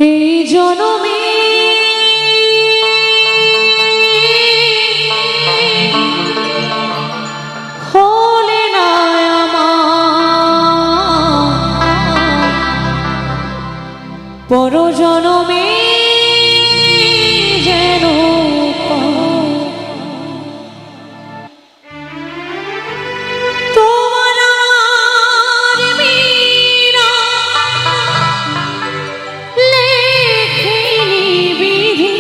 এই জনমে হলে না আমার পরজনমে যেন তোমার আমার মীরা লেখেনি বিধি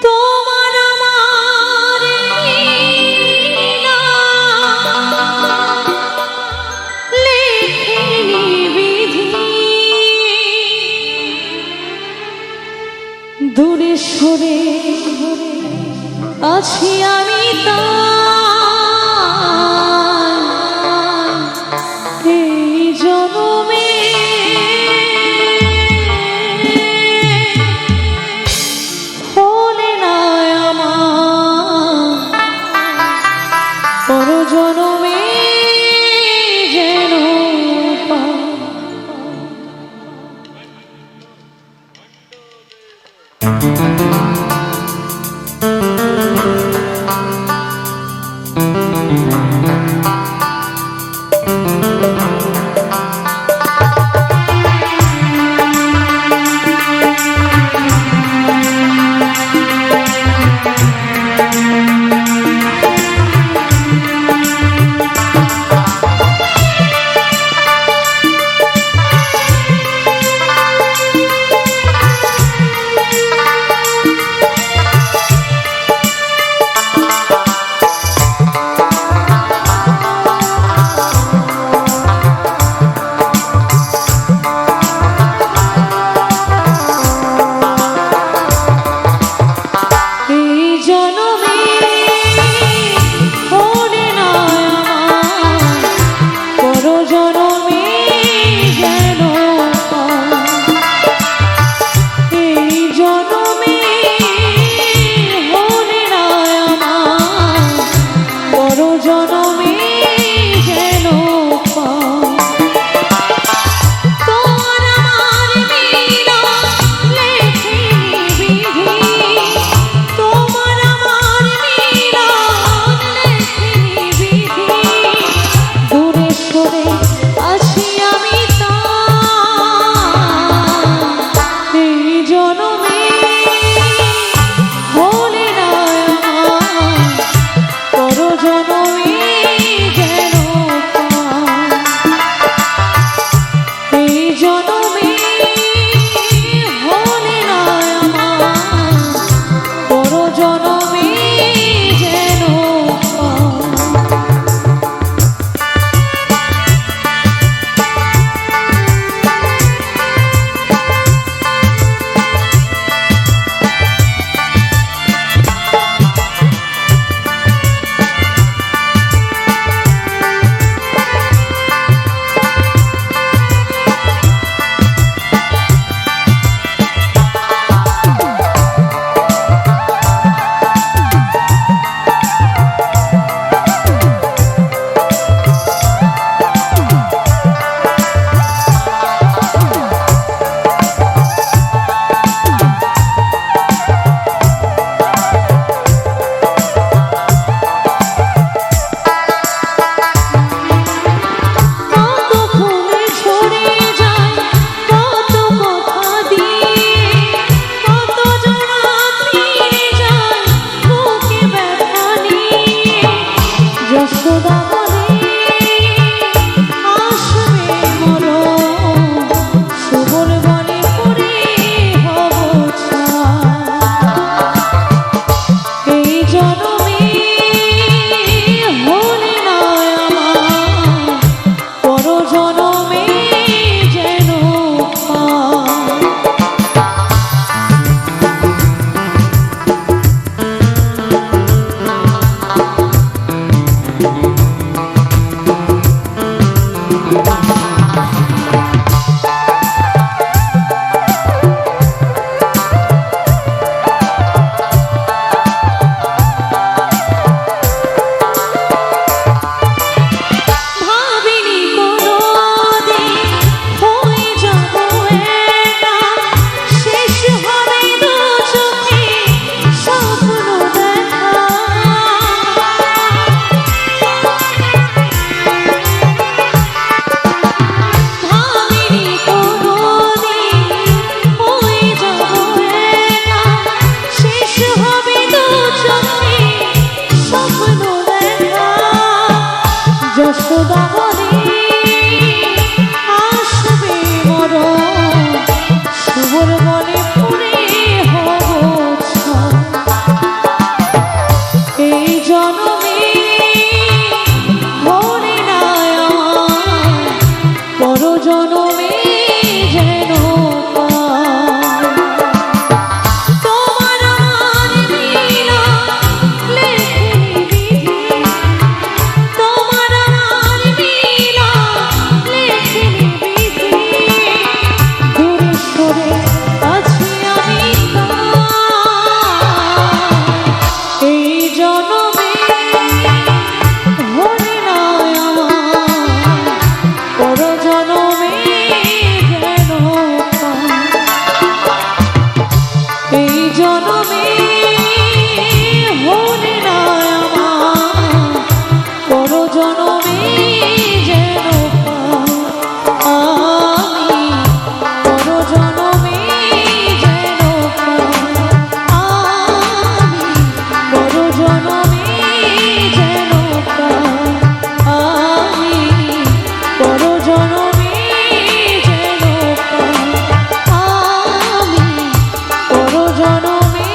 তোমার আমার মীরা লেখেনি বিধি দূরে সরে আছি আমি তাই এই জনমে হলে না আমার পরজনমে যেন পাই। দাবনে আসবে মরণ, শুভর বনে পুরে হব ছাই। এই জন্মে মনে নাই আমার, পর জন্মে যেন পাই। তোমার আমার মিলন লেখেনি বিধি, তোমার আমার মিলন লেখেনি বিধি। দূরে সরে আছি আমি তাই, এই জন্মে মনে নাই আমার, পর জন্মে যেন পাই। এই জন্মে মনে নাই আমার, পর জন্মে যেন পাই। আমি পর জন্মে যেন পাই, আমি পর জন্মে যেন পাই, আমি পর জন্মে যেন পাই, আমি পর জন্মে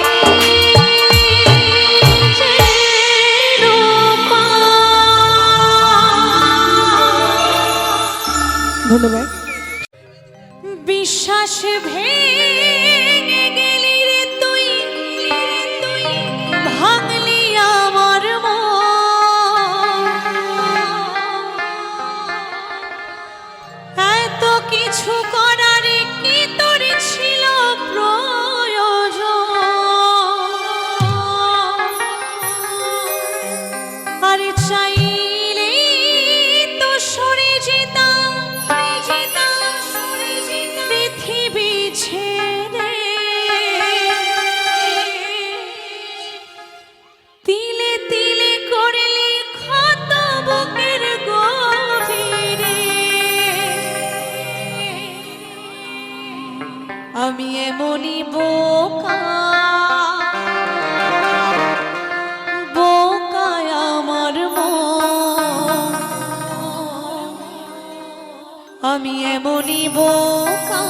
যেন পাই। ধন্যবাদ। বিশ্বাস ভেঙে গেলি রে তুই, ভাঙলি আমার মন। এত কিছু করার কি তোর ছিল প্রয়োজন? আরে চাইলে তো সরে যেতাম পৃথিবী ছেড়ে। তিলে তিলে করলি ক্ষত বুকের গভীরে। আমি এমনই বোকা, বোকায় আমার মন। আমি এমনই বোকা,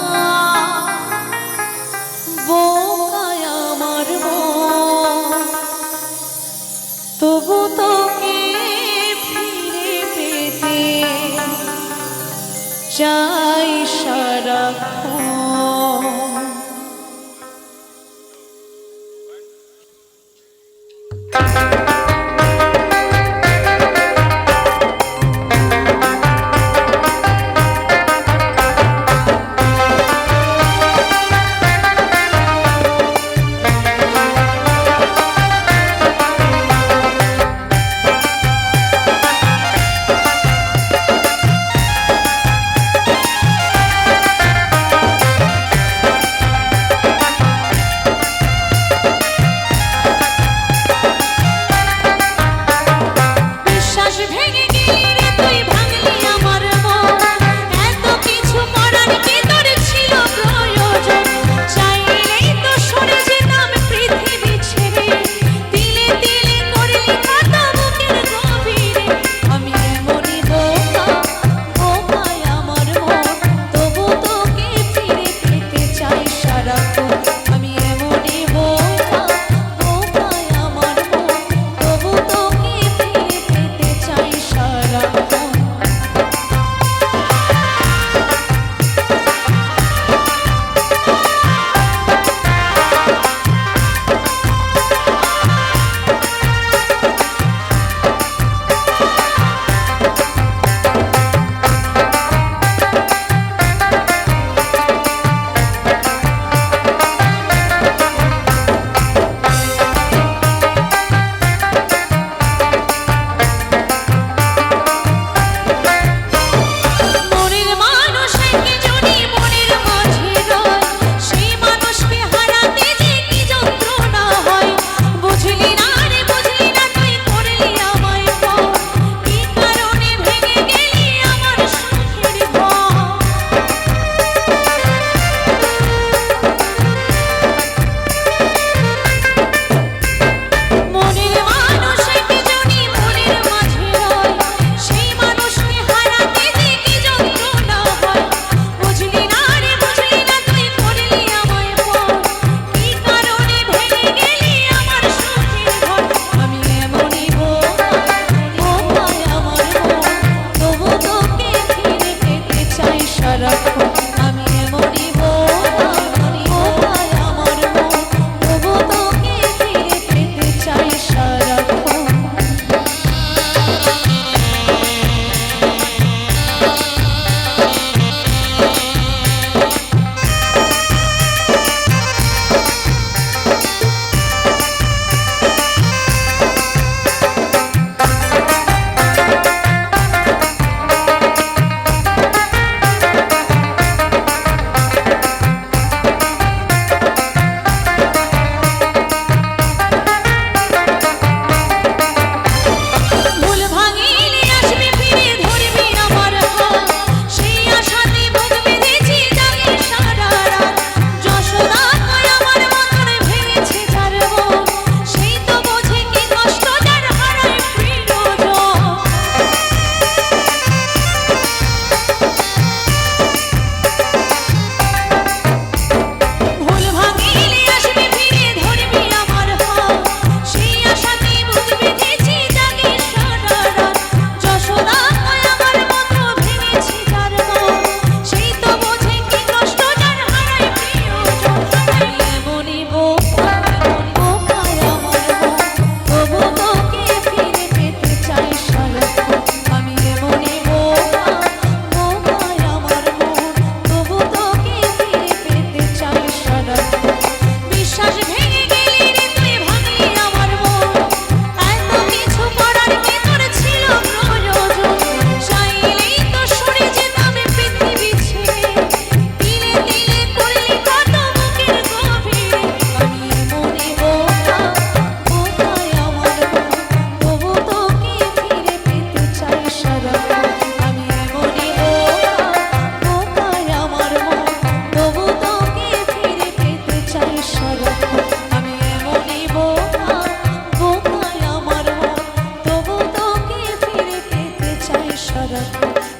বোকায় আমার মন। তবু তোকে ফিরে পেতে চাই সারাক্ষণ।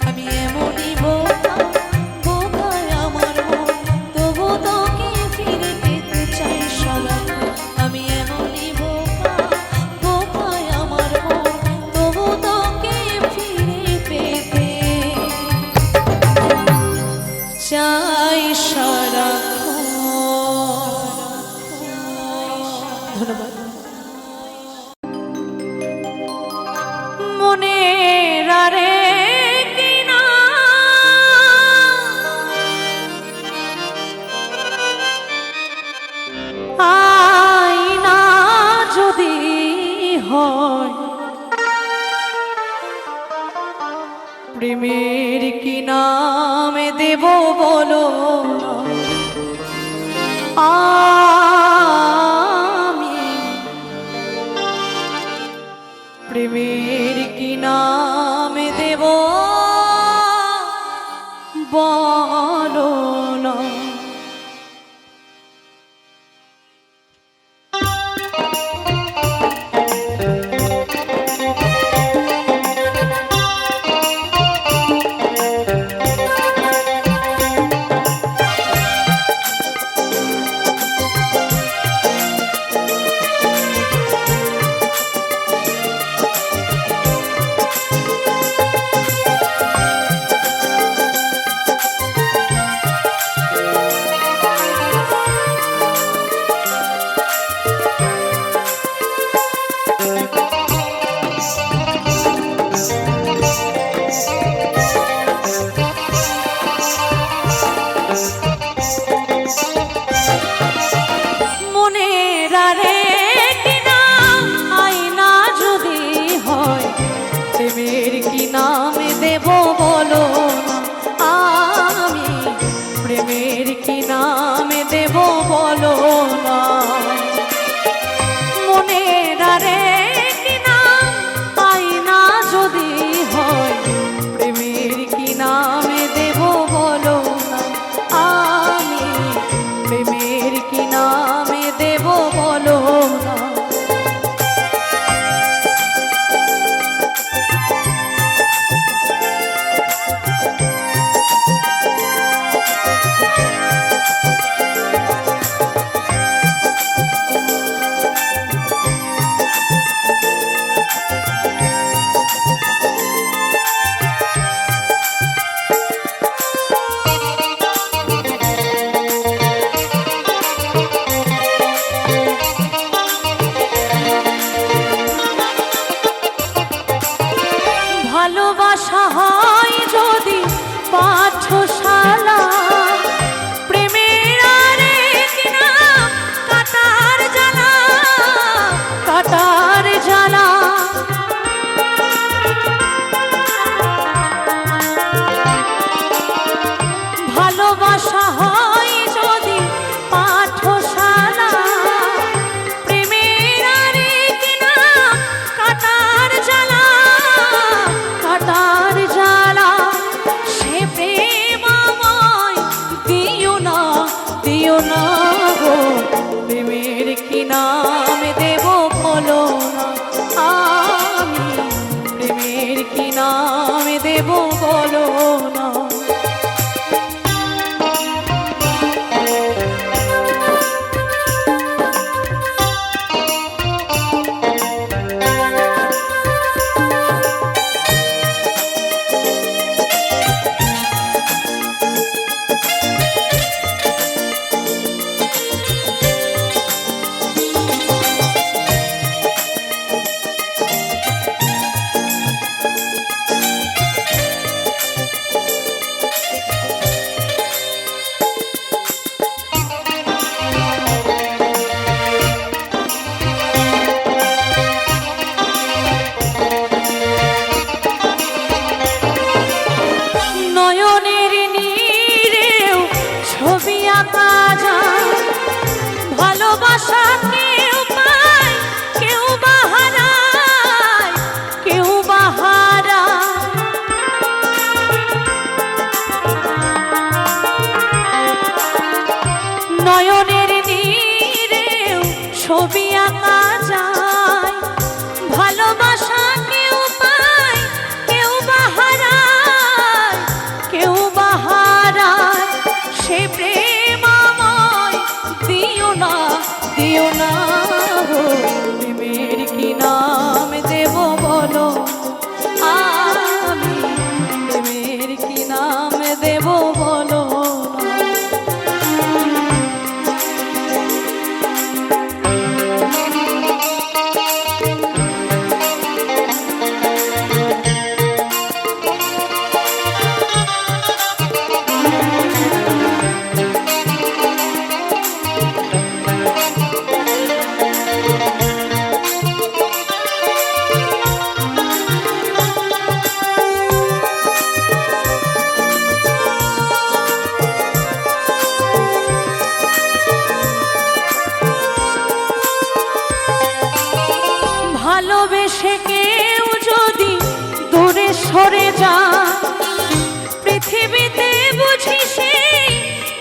আমি এমনই বোকা, বোকায় আমার মন, তবু তোকে ফিরে পেতে চাই সারাক্ষণ। আমি এমনই বোকা, বোকায় আমার মন, তবু তোকে ফিরে পেতে চাই সারাক্ষণ। ধন্যবাদ। মনের আরে কিনা আয়না যদি হয়, প্রেমের কি নামে দেব বলো না। আমি প্রেমের কি নামে দেব বলো না। প্রেমের কি নামে দেব বলো না। আমি প্রেমের কি নামে দেব বলো না। মনের আরে কি নাম আয়না যদি হয়, প্রেমের কি নামে দেব বলো না। আমি প্রেমের কি নামে দেব বলো না। দিও না গো, প্রেমের কি নাম দেব বলো, আমি প্রেমের কি নাম দেব বলো ভালোবেসে কেউ যদি দূরে সরে যায়, পৃথিবীতে বুঝি সে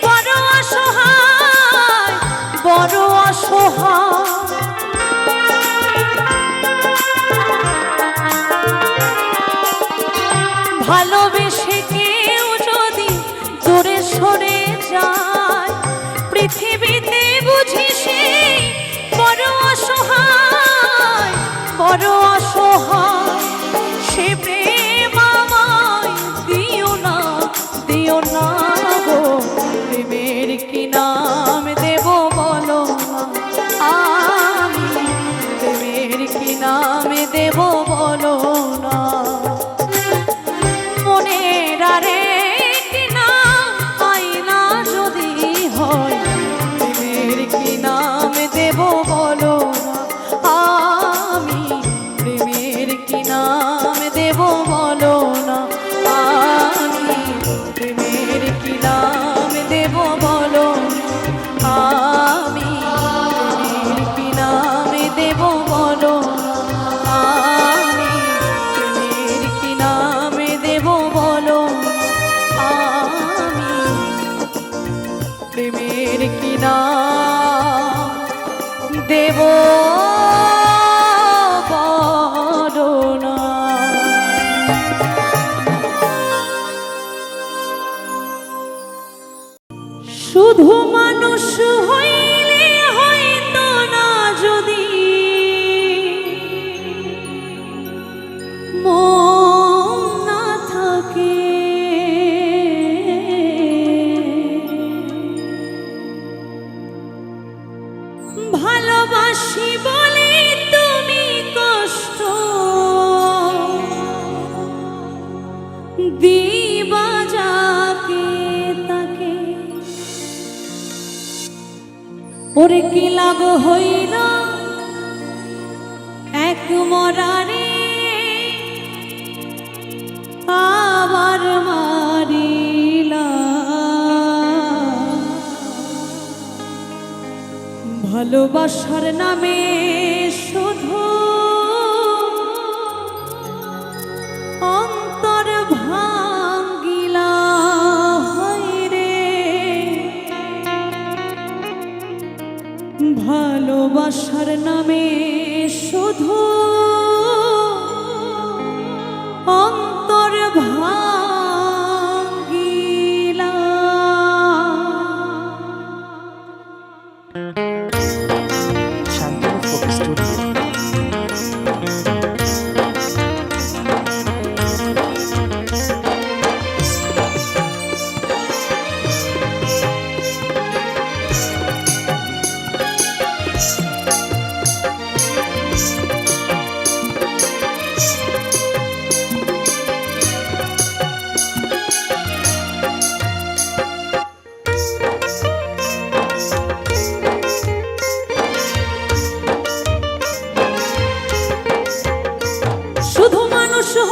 বড় অসহায়, বড় অসহায়। ভালোবেসে কেউ যদি দূরে সরে যায়, পৃথিবীতে বুঝি সে বড় অসহায়, বড় অসহায়। সে প্রেম আমায় দিও না, দিও না গো, প্রেমের কি নাম দেব বলো না, আমি প্রেমের কি নাম দেব বলো না। মনের আরেকটি নাম আয়না যদি হয়, প্রেমের কি নাম দেব বলো না, আমি প্রেমের কি নাম দেব বলো না, আমি প্রেমের কি নাম দেব বলো না, আমি প্রেমের কি নাম দেব বলো না, আমি প্রেমের কি নাম দেব বলো না, আমি প্রেমের কি নাম দেব বলো না। শুধু মানুষ হইলে হয়তো না যদি মন না থাকে, ভালোবাসি বলে তুমি কষ্ট দিবা যাকে তাকে, ওরে কি লাভ হইল এক মরারে আবার মারিলা। ভালোবাসার নামে শুধু অন্তর ভাঙ্গিলা রে, ভালোবাসার নামে শুধু অন্তর ভাঙ্গিলা। Shantanu photo studio.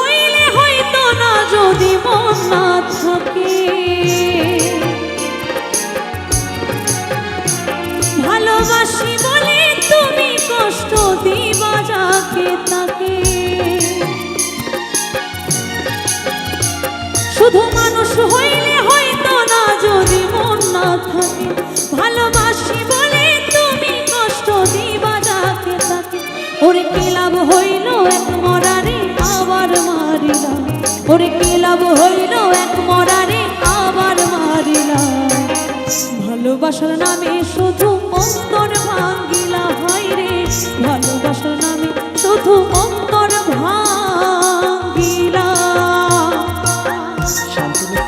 হইলে হয়তো না যদি মন না থাকে, ভালোবাসি বলে তুমি কষ্ট দিবা যাকে তাকে। শুধু মানুষ হইলে হয়তো না যদি মন না থাকে, ভালোবাসি বলে তুমি কষ্ট দিবা যাকে তাকে। ওরে কি লাভ হইল এক মরারে আবার মারিলা, ওরে কি লাভ হইল এক মরারে আবার মারিলা। ভালোবাসার নামে শুধু অন্তর ভাঙ্গিলা,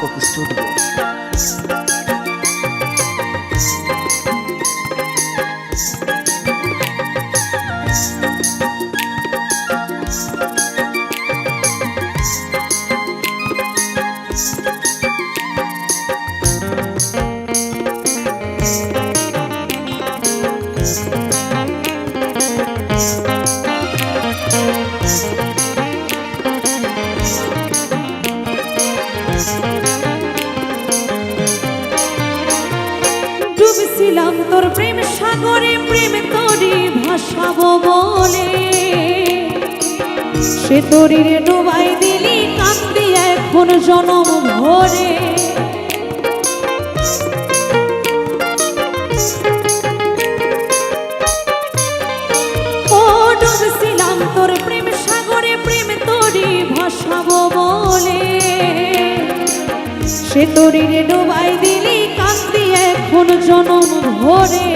একক স্টুডিও। ডুবছিলাম তোর প্রেম সাগরে, প্রেম তোরে ভাসাবো বলে, সে তরিরে ডুবাই দিলি কান্দি এখন জনম ভরে। ও ডুবছিলাম তোর প্রেম সাগরে, প্রেম তোরে ভাসাবো বলে, সে তরিরে ডুবাই দিলি কান্দি এখন জনম ভরে।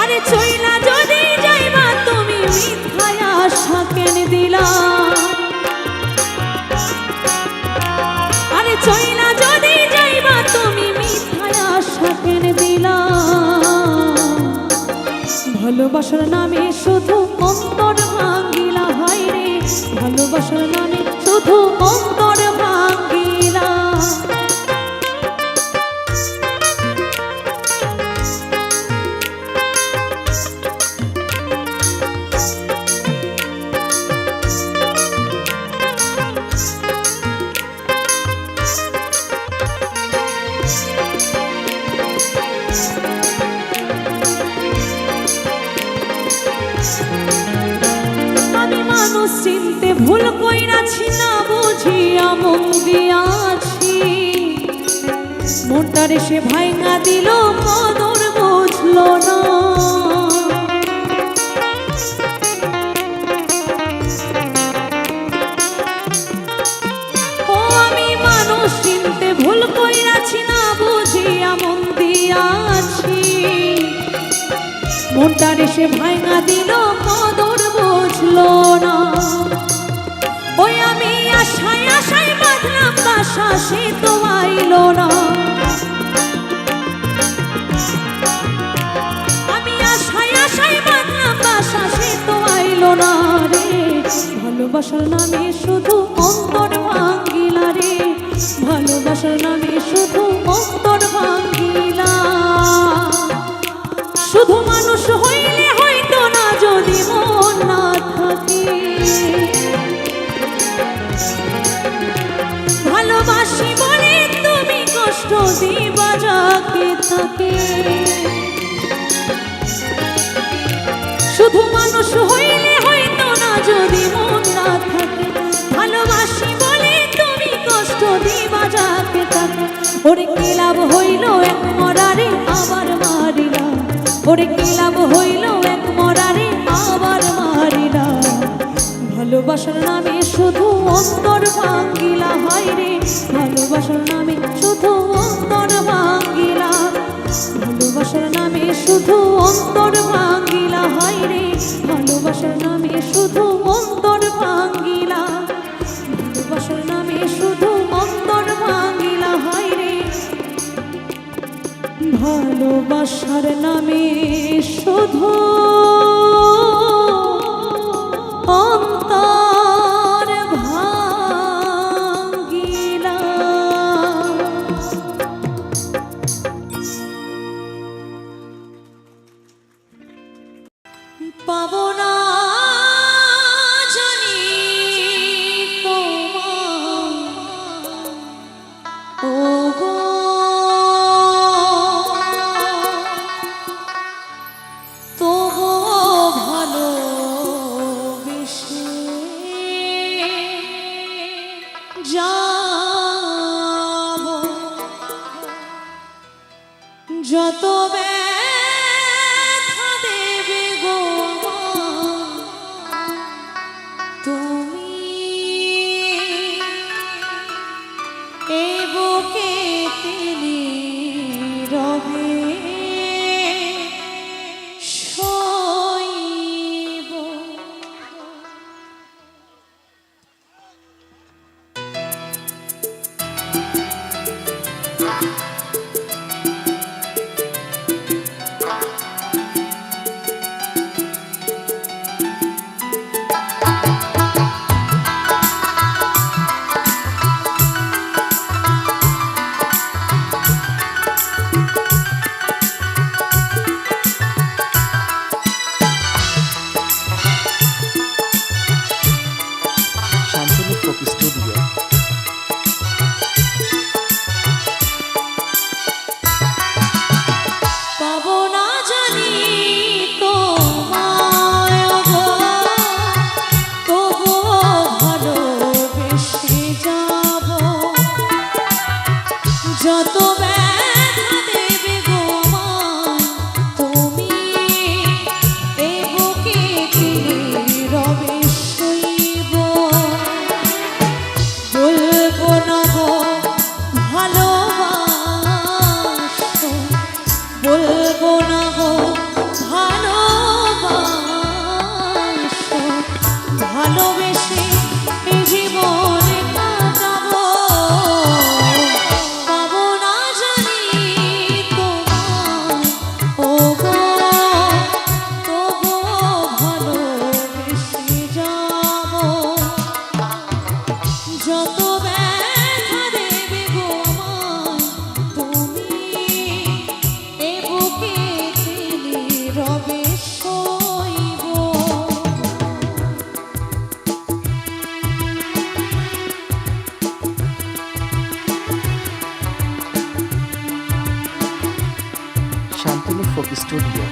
আরে চইলা যদি যাইবা তুমি মিথ্যায় আশা কেন দিলা, আরে চইলা যদি যাইবা তুমি মিথ্যায় আশা কেন দিলা। ভালোবাসার নামে শুধু অন্তর ভাঙ্গিলা, হায় রে ভালোবাসার নামে শুধু অন্তর ভাঙ্গিলা। আমি মানুষ চিনতে ভুল কইরাছি, না বুঝিয়া মন দিয়াছি, মনটারে সে ভাঙা দিল কদর বুঝলো না। ও আমি মানুষ চিনতে ভুল কইরাছি, না বুঝিয়া মন দিয়াছি, মনটারে সে ভাঙা দিল কদর বুঝলো না। ওই আমি আশায় আশায় বাঁধলাম বাসা, সে তো আইলো না। আমি আশায় আশায় বাঁধলাম বাসা, সে তো আইলো না রে। ভালোবাসার নামে শুধু অন্তর ভাঙ্গিলা রে, ভালোবাসার নামে শুধু অন্তর ভাঙ্গিলা। শুধু মানুষ হইলে হইতো না যদি মন না থাকে, ভালোবাসি বলে তুমি কষ্ট দিবা যাকে থাকে। শুধু মানুষ হইলে হইতো না যদি মন না থাকে, ভালোবাসি বলে তুমি কষ্ট দিবা যাকে থাকে। ওরে কি লাভ হইল এক মরারে আবার মারিলা, ওরে কি লাভ হইল এক মরারে আবার মারিলা। ভালোবাসার নামে শুধু অন্তর ভাঙ্গিলা, হায় রে ভালোবাসার নামে শুধু অন্তর ভাঙ্গিলা। ভালোবাসার নামে শুধু অন্তর ভাঙ্গিলা, হায় রে ভালোবাসার নামে শুধু অন্তর ভাঙ্গিলা। ভালোবাসার নামে শুধু অন্তর ভাঙ্গিলা, হায় রে ভালোবাসার নামে শুধু অন্তর ভাঙ্গিলা। পাবো না জানি তোমায়, ও গো তবু ভালোবেসে যাবো, যত ব্যথা দেবে গো তুমি, এই বুকে তিনি রবে সইব। যত ব্যথা দেবে গো আমায় তুমি, এ বুকে রবে সইব। বলবো না গো ভালোবাসো, বলবো না গো ভালোবাসো, ভালোবেসে এই জীবনে কাটাবো। পাবো না জানি তোমায় ও গো, তবুও ভালোবেসে যাবো। যত ব্যথা দেবে গো আমায় তুমি, এ বুকে রবে সইব। Shantanu folk studio.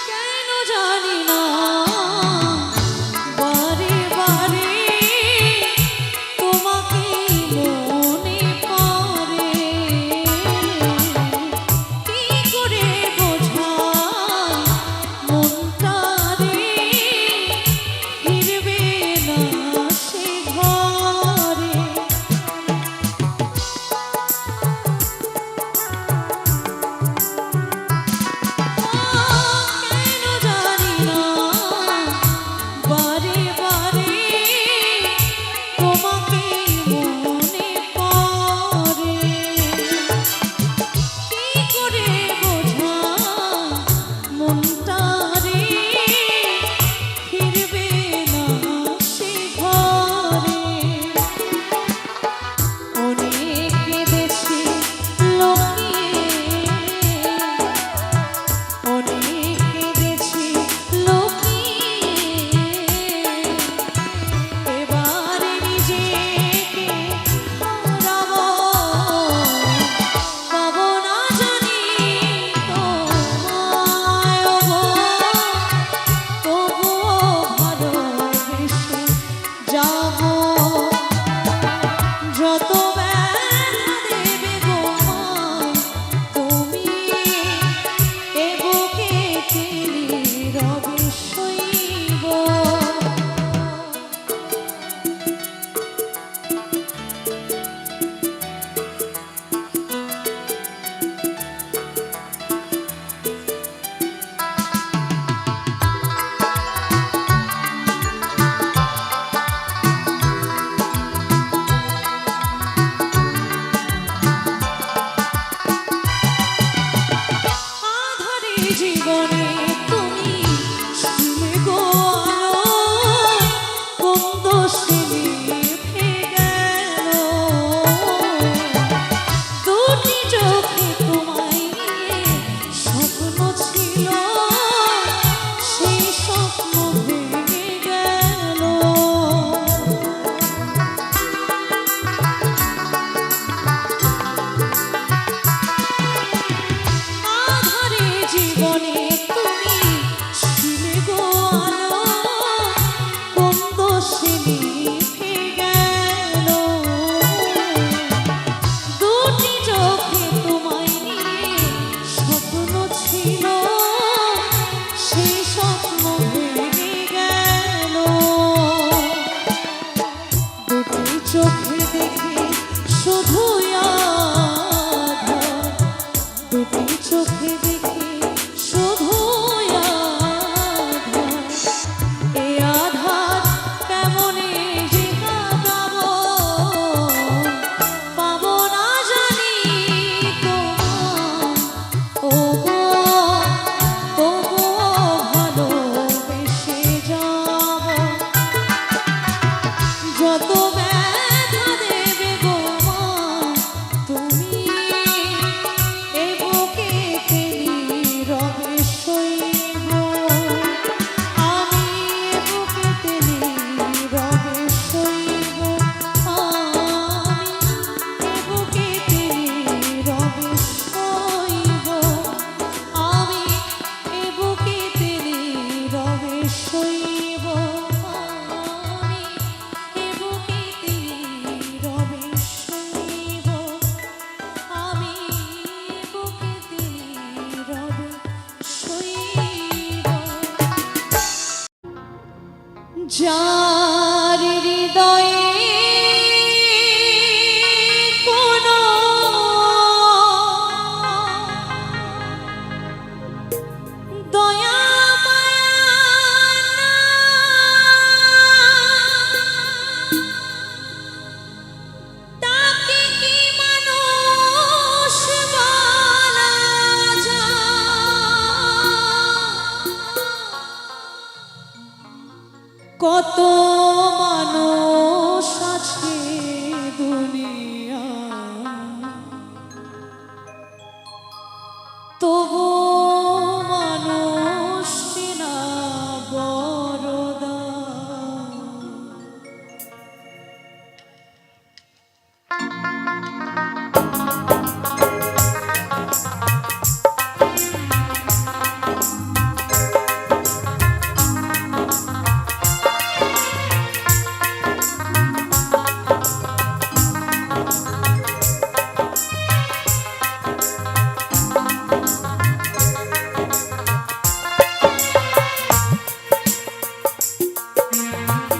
কেন জানি না বারে বারে তোমাকে মনে পড়ে, কি করে বোঝাই মনটারে, ফিরবে না সে ঘরে। কেন জানি না বারে বারে তোমাকে মনে পড়ে, কি করে বোঝাই মনটারে, ফিরবে না সে ঘরে। অনেক কেঁদেছি লুকিয়ে, অনেক কেঁদেছি লুকিয়ে, এবারে নিজেকে হারাবো। পাবো না জানি তোমায় ও গো, তবুও ভালোবেসে যাবো। যত ব্যথা দেবে গো আমায় তুমি, এ বুকে রবে সইব। আঁধারে জীবনে তুমি ছিলে গো আলো, কোন দোষে নিভে গেল। দুটি চোখে তোমায় নিয়ে স্বপ্ন ছিল, সেই স্বপ্ন ভেঙে গেল। আঁধারে জীবনে যার হৃদয়ে কোনো দয়া মায়া তাকে কি মানুষ বলা যায়? কত মানুষ আছে দুনিয়া, তবু মানুষ না বড়দা।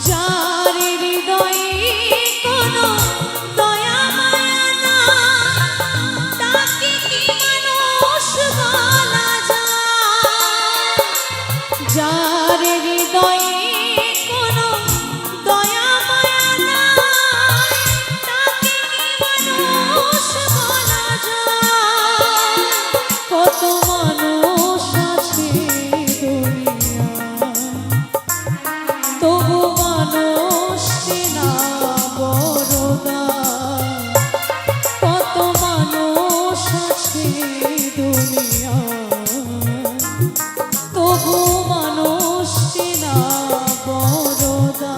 যার হৃদয়ে কোনো দয়া মায়া না, তাকে কি মানুষ বলা যায়? যার হৃদয়ে কোনো দয়া মায়া না, তাকে কি মানুষ বলা যায়? কত মানুষ আছে দুনিয়ায়, তবু মানুষ না বড়দা। কত মানুষ আছে দুনিয়ায়, তবু মানুষ না বড়দা।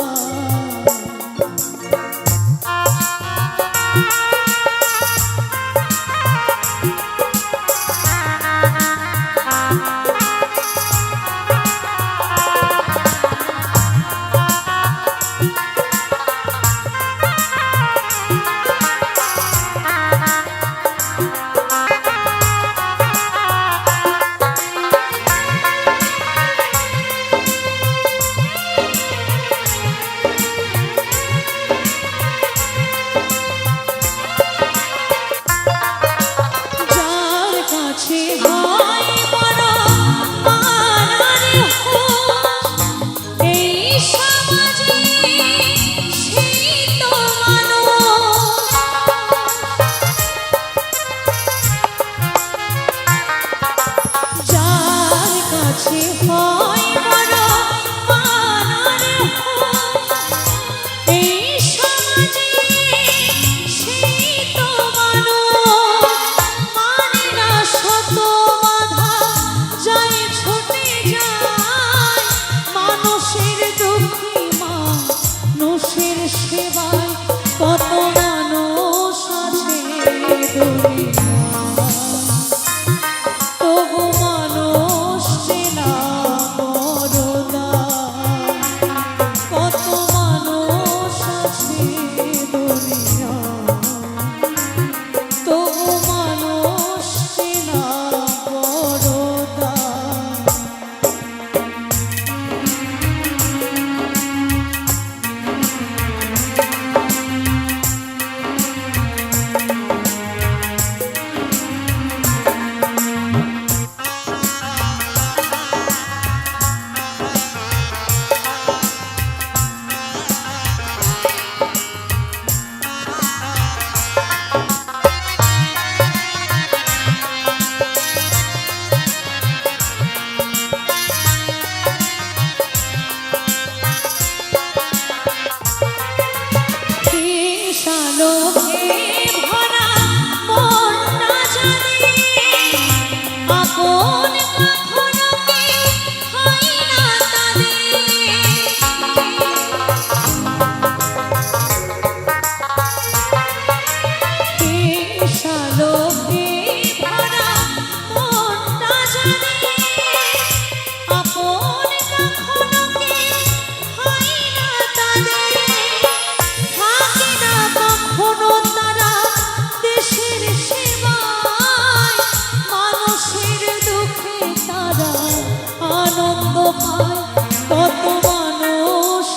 যার কাছে হয় বড় মানার হোক, এই সমাজে সেই তো মানুষ। যার কাছে হয় বড় মানার হোক, এই সমাজে সেই তো মানুষ। মানে না শত বাধা যায় ছুটে যায়, মানুষের দুঃখে মানুষের সেবায়। কত মানুষ আছে দুনিয়ায়, তবু মানুষ না বড়দা। কত মানুষ আছে দুনিয়ায়, তবু মানুষ না বড়দা। লোভে ভরা মনটা জানে, আপন কখনো কেউ হয় না তাদের। লোভে ভরা মনটা জানে, আপন কখনো কেউ হয় না তাদের। থাকে না কখনো তারা দেশের সেবায়, মানুষের দুঃখে তারা আনন্দ পায়। কত মানুষ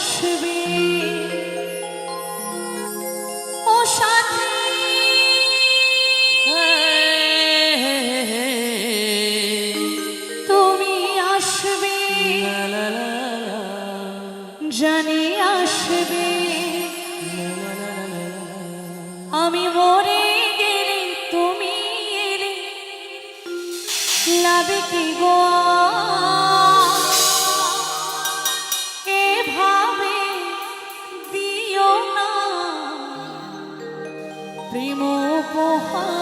আসবে ও সাথী তুমি আসবে জানি আসবে আমি মরে গেলে তুমি এলে লাবে কি গো এভাবে দিও না প্রেম উপহার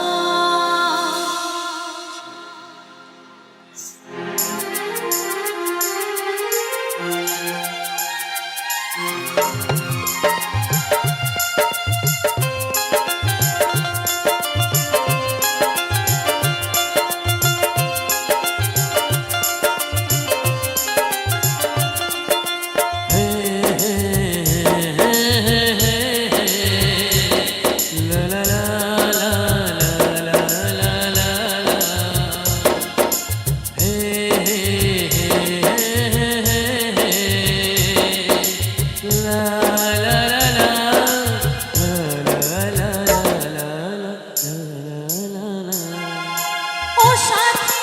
ও সাথী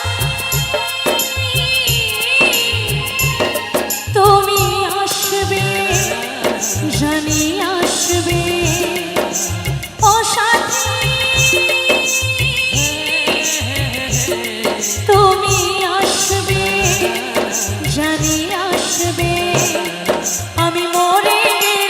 তুমি আসবে জানি আসবে ও সাথী তুমি আসবে জানি আসবে আমি মরে গেলে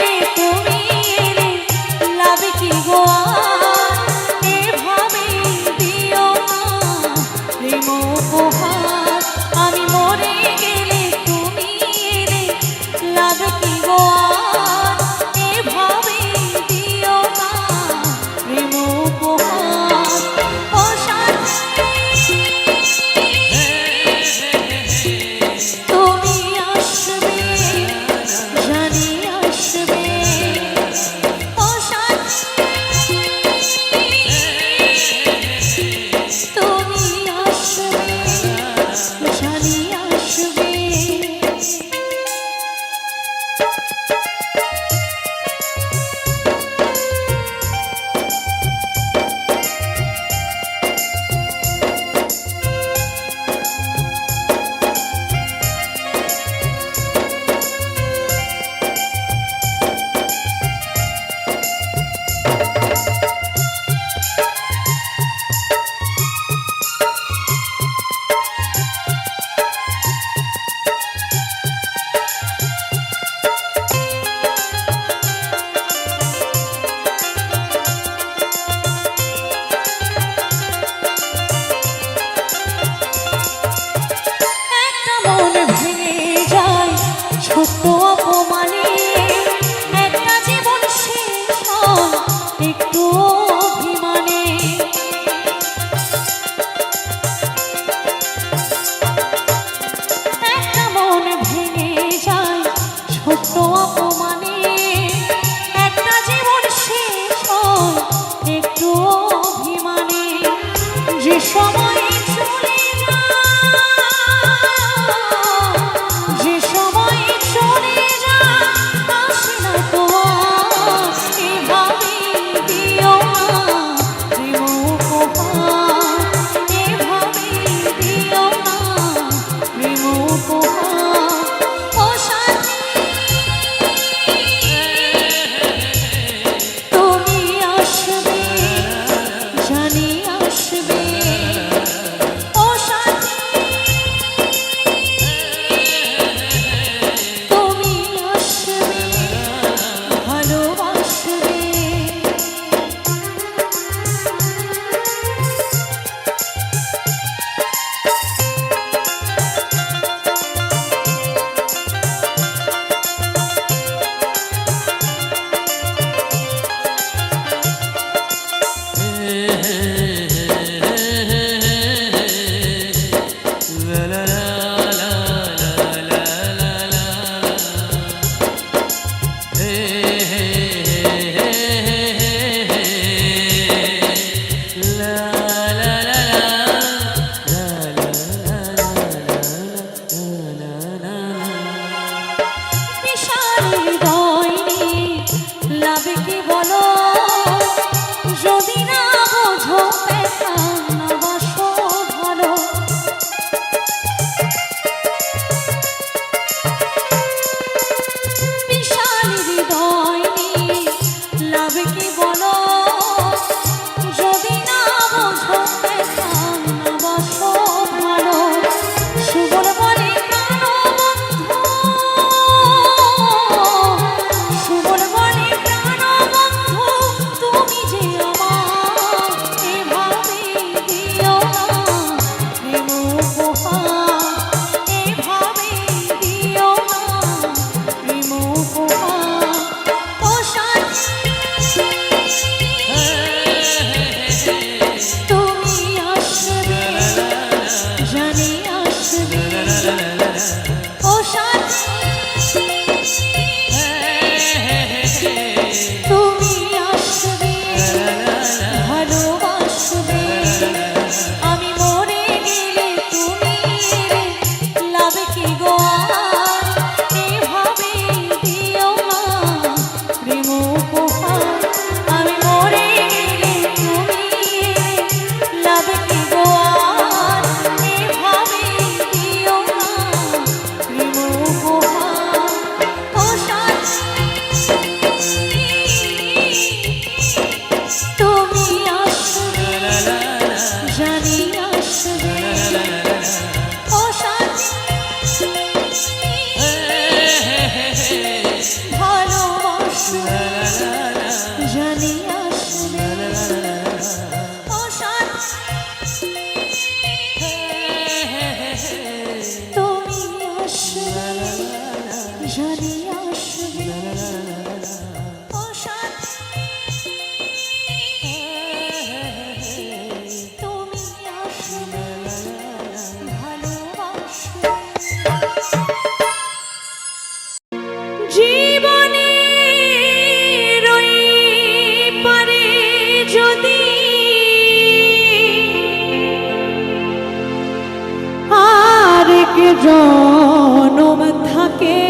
জনম থাকে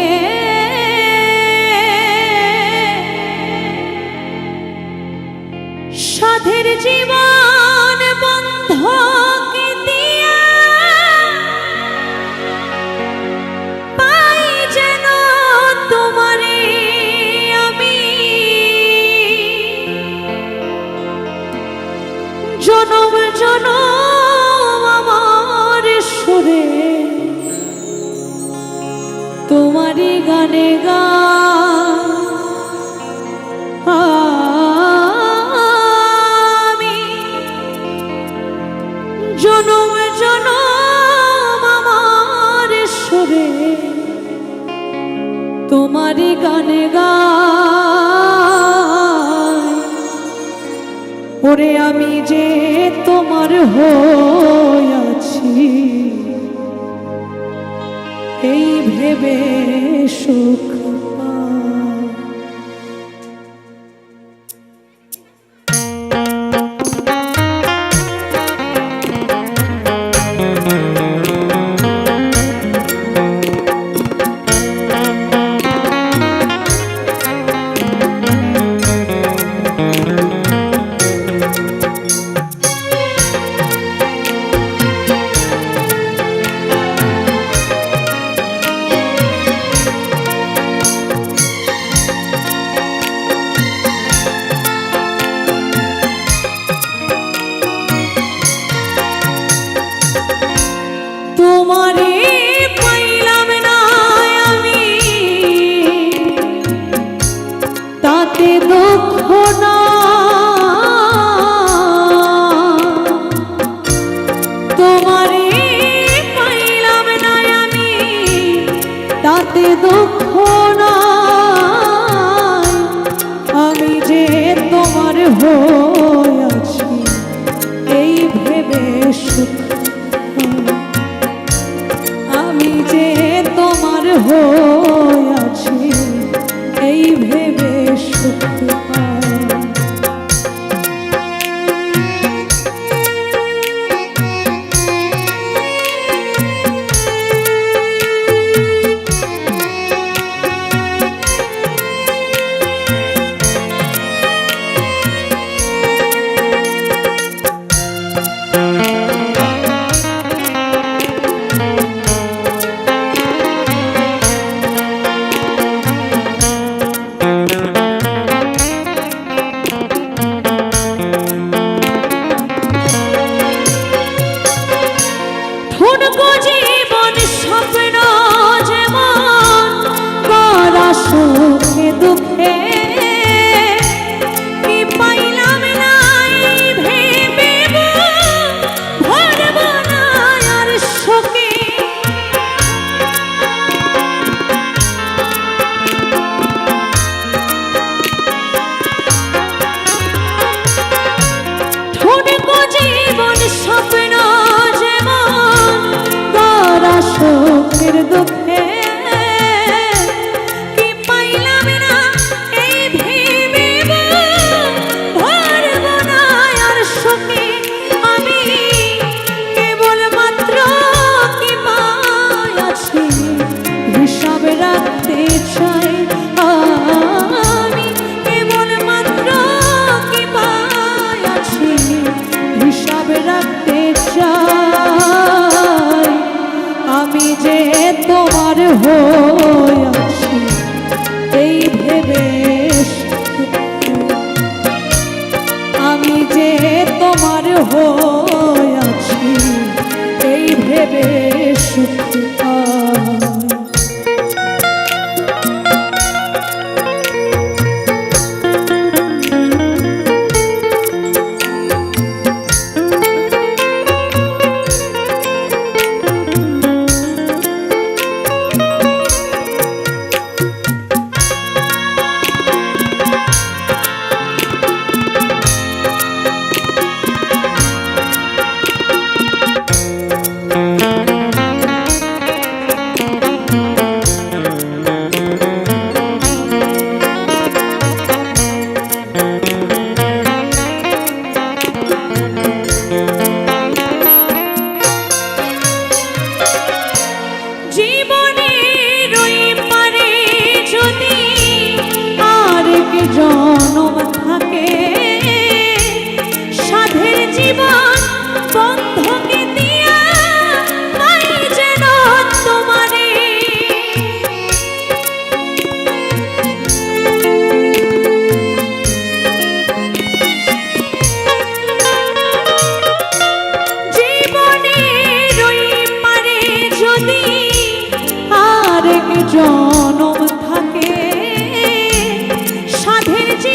সাধের জীবন বন্ধক দিয়া পাই যেন তোমারে আমি জনম জনম আমার সুরে তোমারি গানে আমি জনম জনম আমার সুরে তোমারি গানে ওরে আমি যে তোমার হইয়াছি এই ভেবে সুখ পাই। তোমারে পাইলাম না আমি তাতে দুঃখ না তোমারে পাইলাম না আমি তাতে দুঃখ না আমি যে তোমার হইয়াছি এই ভেবে সুখ আমি যে তোমার হইয়াছি এই ভেবে সুখ পাই।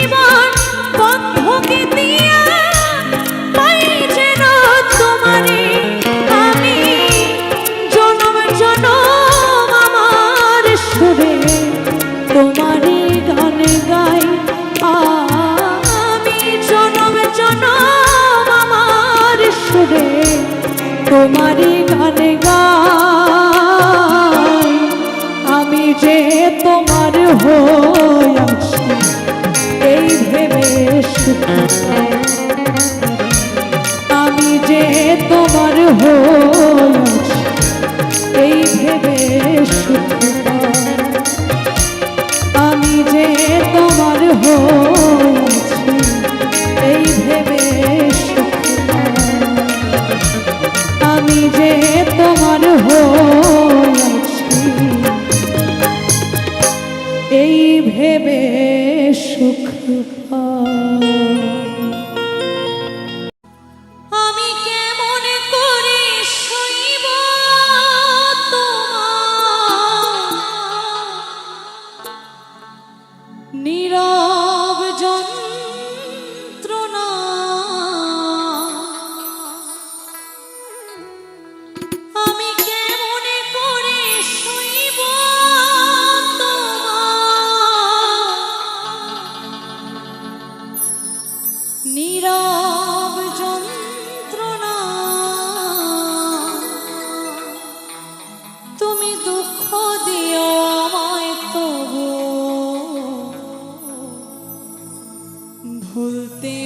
জীবন বন্ধকে দিয়া পাই যেন তোমারে আমি জনম জনম আমার সুরে তোমারে গান গাই আমি জনম জনম আমার সুরে তোমারে গান গাই আমি যে তোমার হইয়াছি এই ভেবে সুখ আমি যে তোমার হইয়াছি এই ভেবে সুখ আমি যে তোমার হইয়াছি এই ভেবে সুখ আমি যে তোমার হইয়াছি এই ভেবে সুখ আমি কেমন করে সইব তোমার নীরব যন্ত্রণা আমি কেমন করে সইব তোমার নীরব যন্ত্রণা তুমি দুঃখ দিও আমায় তবু ভুলতে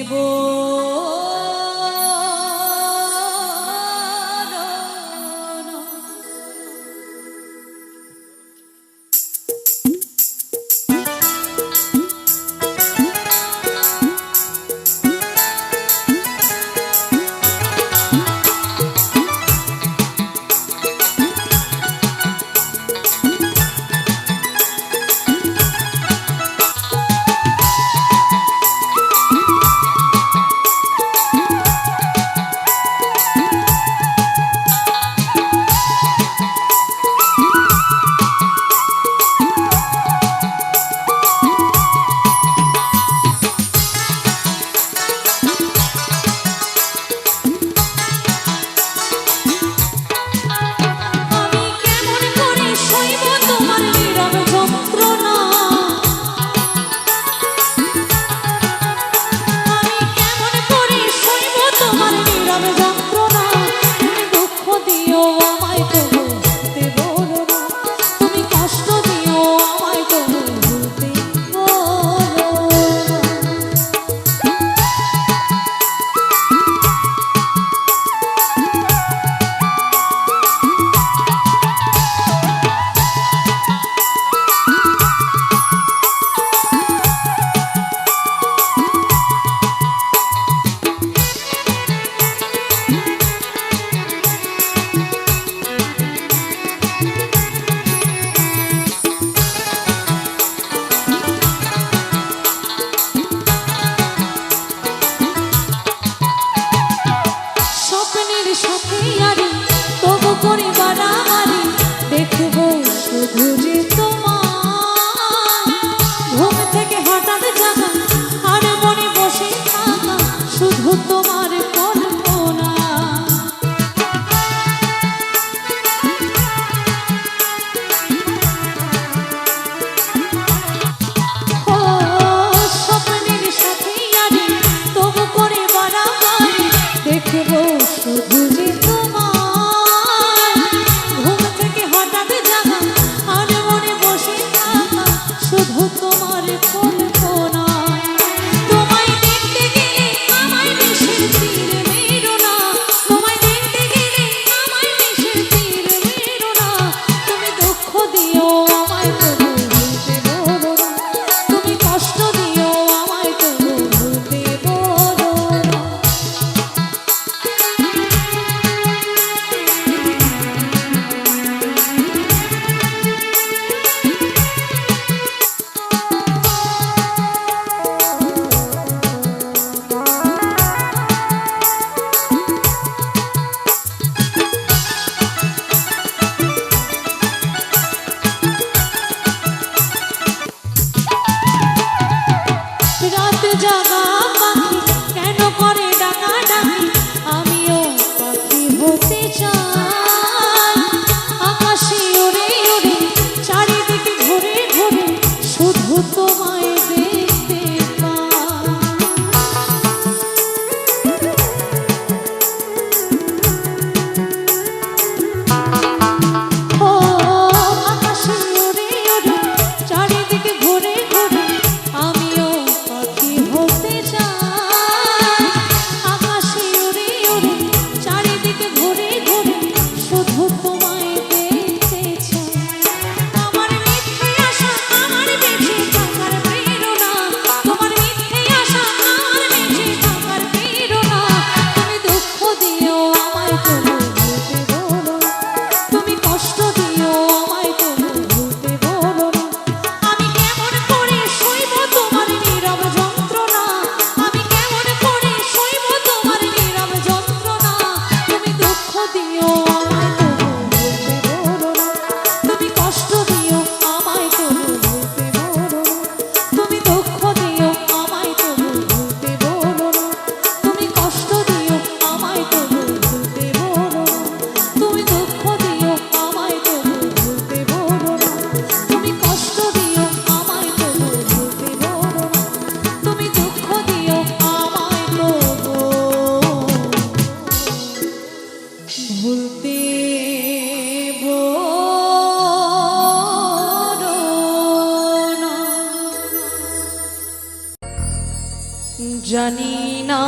জানি না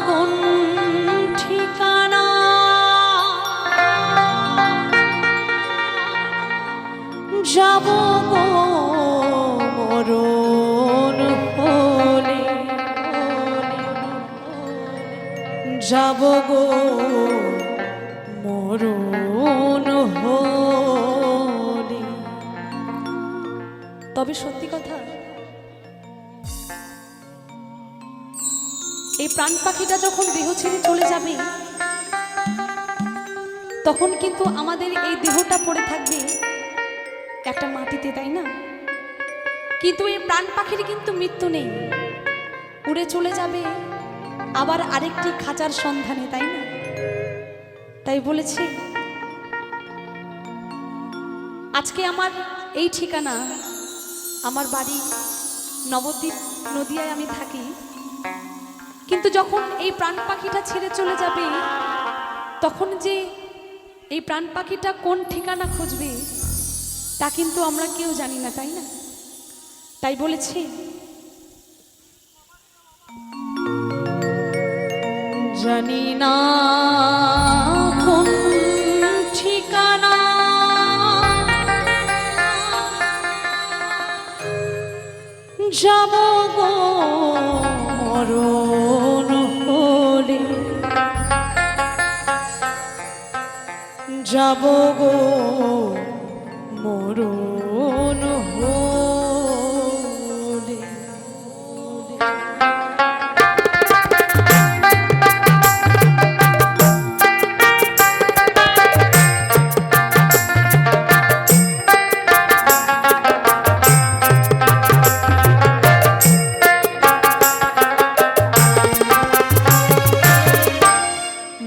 কোন ঠিকানা যাব গো মরণ হলে যাব গো মরণ হলে। তবে সত্যি কথা, এই প্রাণ পাখিটা যখন দেহ ছেড়ে চলে যাবে তখন কিন্তু আমাদের এই দেহটা পড়ে থাকবে একটা মাটিতে, তাই না? কিন্তু এই প্রাণ পাখির কিন্তু মৃত্যু নেই, উড়ে চলে যাবে আবার আরেকটি খাঁচার সন্ধানে, তাই না? তাই বলেছি আজকে আমার এই ঠিকানা, আমার বাড়ি নবদ্বীপ, নদিয়ায় আমি থাকি। কিন্তু যখন এই প্রাণ পাখিটা ছেড়ে চলে যাবে তখন যে এই প্রাণ পাখিটা কোন ঠিকানা খুঁজবে তা কিন্তু আমরা কেউ জানি না, তাই না? তাই বলেছি জানি না কোন ঠিকানা যাব গো মরণ হলে যাব গো মরণ হলে।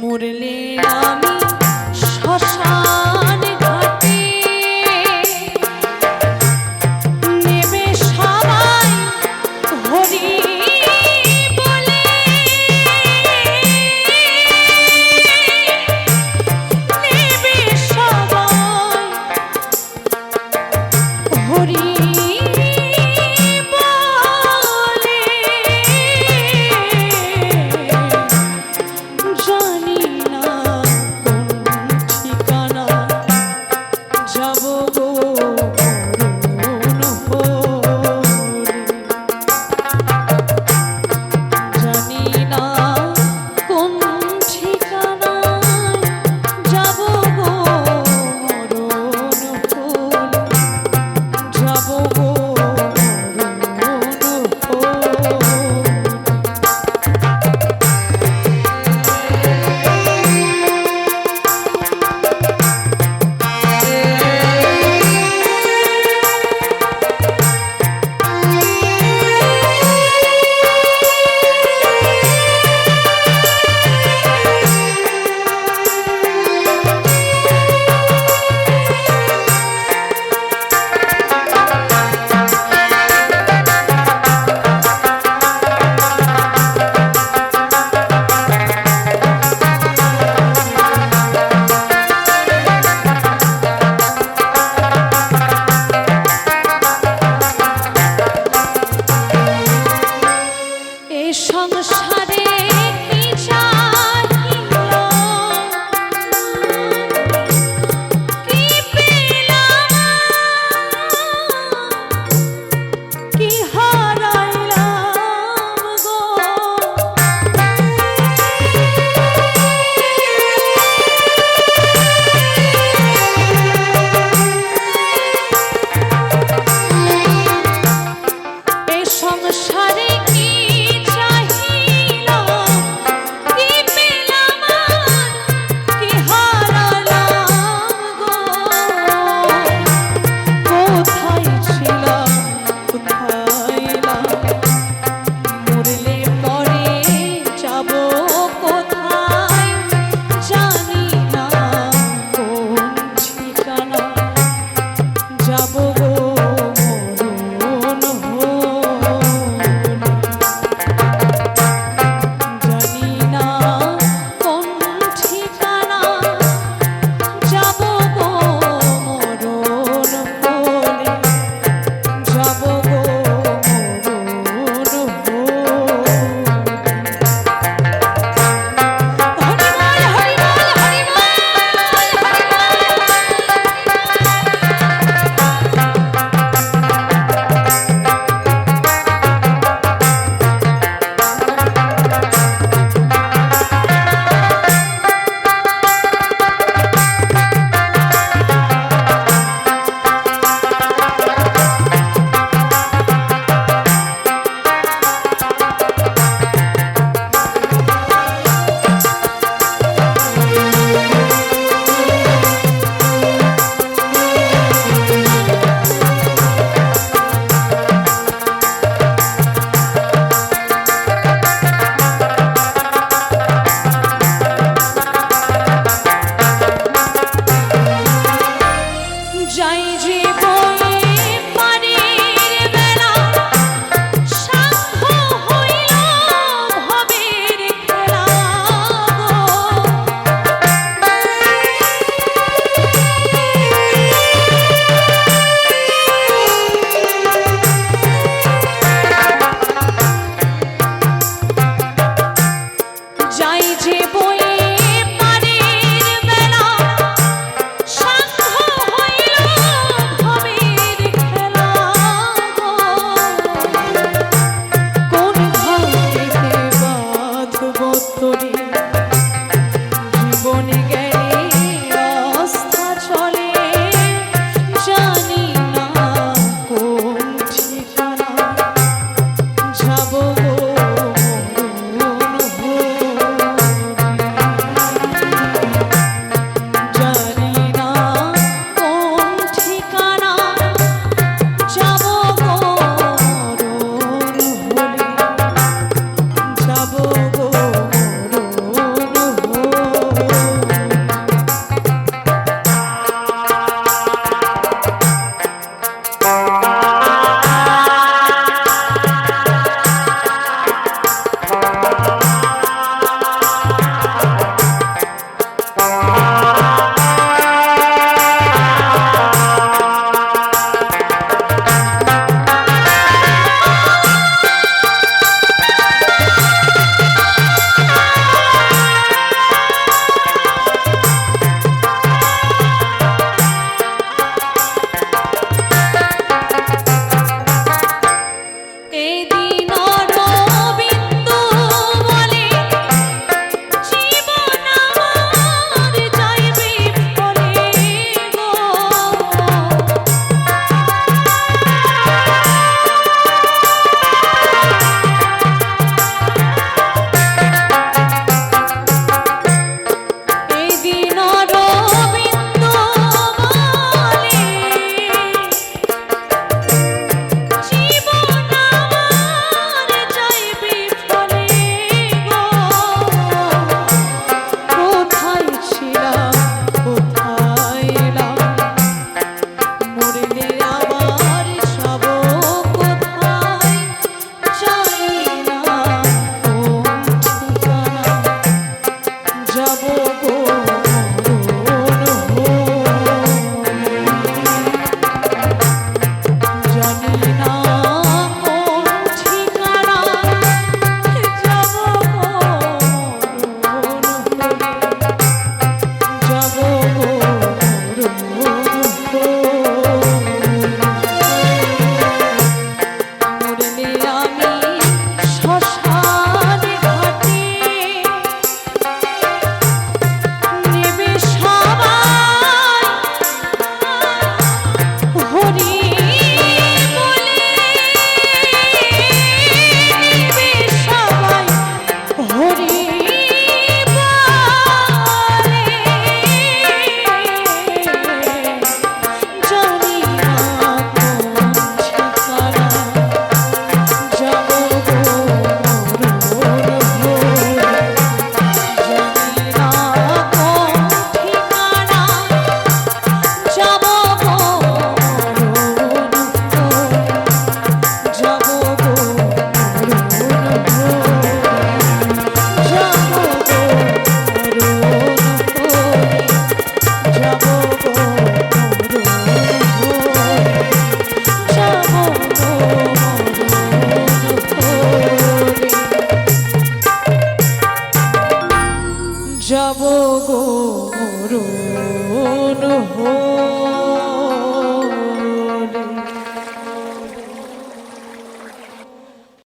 মরলে আমি শ্মশান ঘাটে যাব গো মরণ